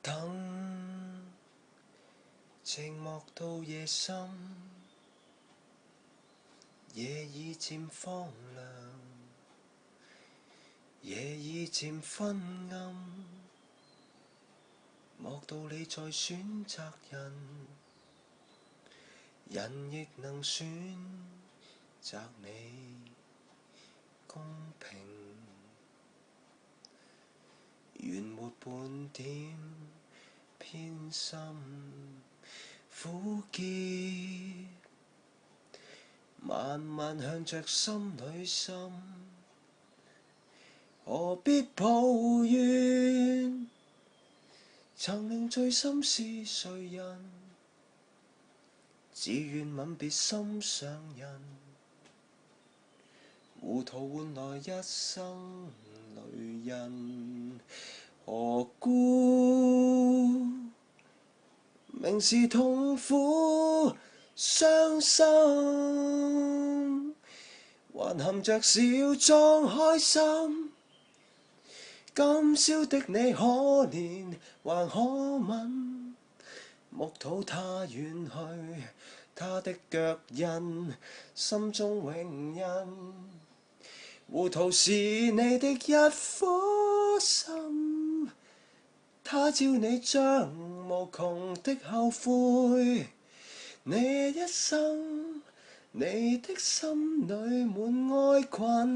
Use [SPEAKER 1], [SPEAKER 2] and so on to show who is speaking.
[SPEAKER 1] 等，寂寞到夜深，夜已漸荒涼，夜已漸昏暗，莫道你在選擇人，人亦能選擇你公平，原沒半點偏心，苦澀慢慢向着心裏滲，何必抱怨？曾令醉心是誰人？只願吻別心上人，糊塗換來一生淚印。何故明是痛苦傷心，還含着笑裝開心？今宵的你可憐還可吻？木土他遠去，他的腳印心中永印。糊塗是你的一顆心，他朝你將無窮的後悔。你一生，你的心裏滿哀困。